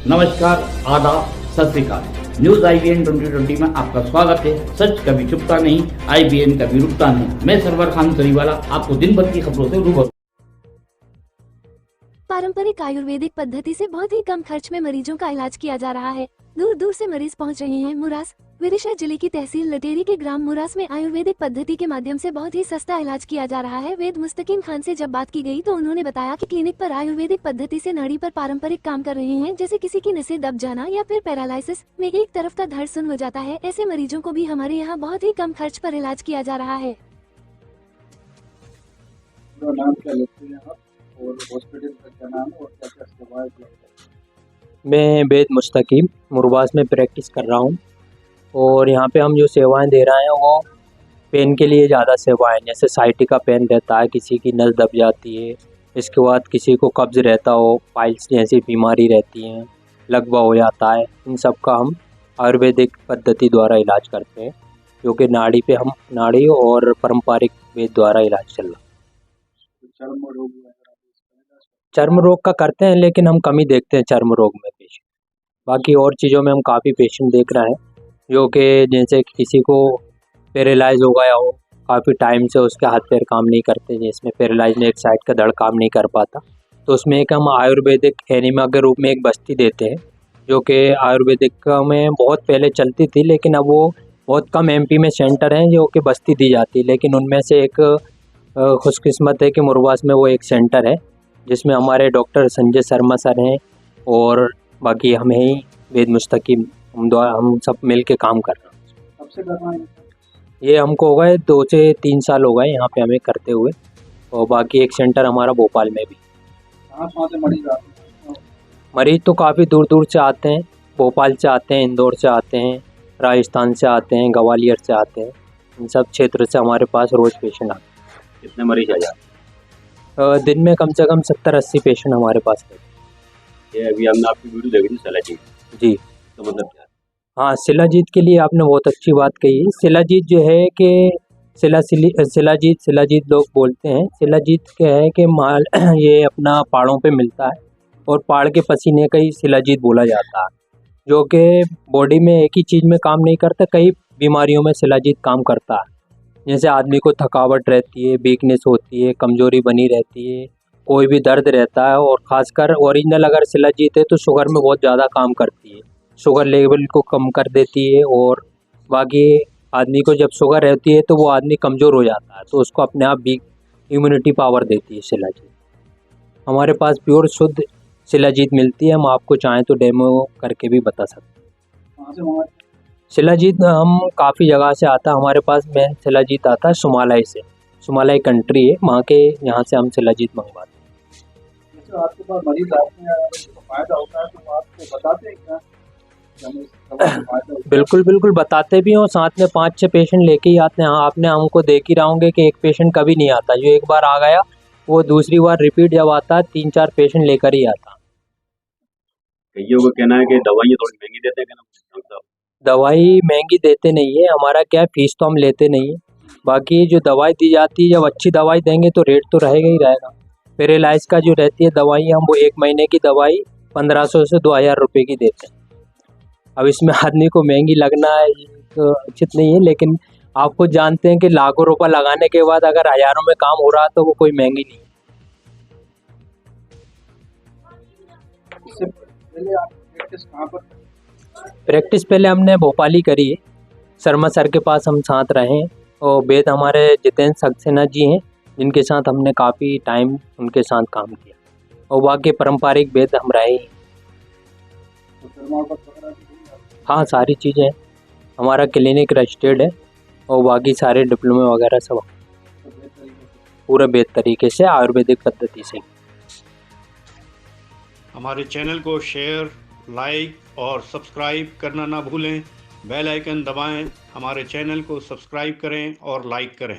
नमस्कार, आदाब, सत श्री अकाल। न्यूज IBN 2020 में आपका स्वागत है। सच कभी छुपता नहीं, IBN कभी रुकता नहीं। मैं सरवर खान सरीवाला आपको दिन भर की खबरों से रूबरू। पारंपरिक आयुर्वेदिक पद्धति से बहुत ही कम खर्च में मरीजों का इलाज किया जा रहा है। दूर दूर से मरीज पहुंच रहे हैं। मुरास विदिशा जिले की तहसील लटेरी के ग्राम मुरास में आयुर्वेदिक पद्धति के माध्यम से बहुत ही सस्ता इलाज किया जा रहा है। वेद मुस्तकीम खान से जब बात की गई तो उन्होंने बताया कि क्लिनिक पर आयुर्वेदिक पद्धति से नाड़ी पर पारंपरिक काम कर रहे हैं, जैसे किसी की नसें दब जाना या फिर पैरालिसिस में एक तरफ का धड़ सुन्न हो जाता है। ऐसे मरीजों को भी हमारे यहाँ बहुत ही कम खर्च पर इलाज किया जा रहा है। नाम क्या लेते हैं आप और हॉस्पिटल का क्या नाम है और क्या क्या सेवाएं उपलब्ध हैं? मैं वेद मुस्तकीम मुरबास में प्रैक्टिस कर रहा हूँ और यहाँ पे हम जो सेवाएं दे रहे हैं वो पेन के लिए ज़्यादा सेवाएं, जैसे साइटिका पेन रहता है, किसी की नस दब जाती है, इसके बाद किसी को कब्ज़ रहता हो, पाइल्स जैसी बीमारी रहती हैं, लकवा हो जाता है, इन सब का हम आयुर्वेदिक पद्धति द्वारा इलाज करते हैं, जो कि नाड़ी और पारंपरिक वेद द्वारा इलाज चल रहा है। चर्म रोग वगैरह भी इसका इलाज चर्म रोग का करते हैं, लेकिन हम कम ही देखते हैं चर्म रोग में पेशेंट। बाकी और चीज़ों में हम काफ़ी पेशेंट देख रहे हैं, जो कि जैसे किसी को पैरालाइज हो गया हो, काफ़ी टाइम से उसके हाथ पैर काम नहीं करते, जिसमें पैरालाइज में एक साइड का धड़ काम नहीं कर पाता, तो उसमें एक हम आयुर्वेदिक एनिमा के रूप में एक बस्ती देते हैं, जो कि आयुर्वेदिक में बहुत पहले चलती थी, लेकिन अब वो बहुत कम MP में सेंटर हैं जो कि बस्ती दी जाती है, लेकिन उनमें से एक खुशकिस्मत है कि मुरबास में वो एक सेंटर है जिसमें हमारे डॉक्टर संजय शर्मा सर हैं और बाकी हमें ही वेद मुस्तकीम हम सब मिल के काम कर रहे हैं। कब से कर रहे हैं? ये हमको हो गए 2 से 3 साल हो गए यहाँ पे हमें करते हुए, और बाकी एक सेंटर हमारा भोपाल में भी। कहाँ से मरीज आते हैं? मरीज तो काफ़ी दूर दूर से आते हैं, भोपाल से आते हैं, इंदौर से आते हैं, राजस्थान से आते हैं, ग्वालियर से आते हैं, इन सब क्षेत्र से हमारे पास रोज़ पेशेंट आते हैं। कितने मरीज आ जाते दिन में कम से कम 70-80 पेशेंट हमारे पास है। हैं? अभी हमने आपकी वीडियो देखी थी शिलाजीत, जी तो मतलब क्या? हाँ, शिलाजीत के लिए आपने बहुत अच्छी बात कही। शिलाजीत जो है कि शिलाजीत लोग बोलते हैं। शिलाजीत क्या है कि माल ये अपना पहाड़ों पे मिलता है और पहाड़ के पसीने का ही शिलाजीत बोला जाता है, जो कि बॉडी में एक ही चीज़ में काम नहीं करता, कई बीमारियों में शिलाजीत काम करता है। जैसे आदमी को थकावट रहती है, वीकनेस होती है, कमजोरी बनी रहती है, कोई भी दर्द रहता है, और ख़ासकर ओरिजिनल अगर शिलाजीत है तो शुगर में बहुत ज़्यादा काम करती है, शुगर लेवल को कम कर देती है, और बाकी आदमी को जब शुगर रहती है तो वो आदमी कमज़ोर हो जाता है, तो उसको अपने आप भी इम्यूनिटी पावर देती है शिलाजीत। हमारे पास प्योर शुद्ध शिलाजीत मिलती है, हम आपको चाहें तो डेमो करके भी बता सकते हैं। कहाँ से मंगाते हैं? शिलाजीत हम काफ़ी जगह से आता है, हमारे पास मेन शिलाजीत आता है सुमालाई से। सुमालाई कंट्री है, वहाँ के यहाँ से हम शिलाजीत मंगवाते हैं। जैसे आपके पास मरीज आते हैं अगर उनको फायदा होता है तो आपको बताते हैं क्या कि हमें इस दवा से फायदा होता है? बिल्कुल बताते भी हैं, और साथ में 5-6 पेशेंट लेके ही आते हैं। हाँ, आपने हमको देख ही रहोगे कि एक पेशेंट कभी नहीं आता, जो एक बार आ गया वो दूसरी बार रिपीट जब आता है 3-4 पेशेंट लेकर ही आता। कईयों का कहना है कि दवाइयाँ थोड़ी महंगी देते हैं, क्या नाम? दवाई महंगी देते नहीं है, हमारा क्या है, फीस तो हम लेते नहीं है। बाकी जो दवाई दी जाती है, जब अच्छी दवाई देंगे तो रेट तो रहेगा ही रहेगा। पैरालाइज का जो रहती है दवाई, हम वो 1 महीने की दवाई 1500 से 2000 रुपये की देते हैं। अब इसमें आदमी को महंगी लगना है तो उचित नहीं है, लेकिन आप खुद जानते हैं कि लाखों रुपये लगाने के बाद अगर हज़ारों में काम हो रहा है तो वो कोई महंगी नहीं है। इससे पहले आप प्रैक्टिस कहाँ पर? प्रैक्टिस पहले हमने भोपाल ही करी है, शर्मा सर के पास हम साथ रहे हैं, और वेद हमारे जितेंद्र सक्सेना जी हैं, जिनके साथ हमने काफ़ी टाइम उनके साथ काम किया, और बाकी पारंपरिक वेद हम रहे हैं। तो थर्माकोल वगैरह भी नहीं आते? हाँ, सारी चीज़ें हैं, हमारा क्लिनिक रजिस्टर्ड है, और बाकी सारे डिप्लोमे वगैरह सब तो बेहतर तरीके से पूरे बेहद तरीके से आयुर्वेदिक पद्धति से। हमारे चैनल को शेयर, लाइक और सब्सक्राइब करना ना भूलें। बेल आइकन दबाएं, हमारे चैनल को सब्सक्राइब करें और लाइक करें।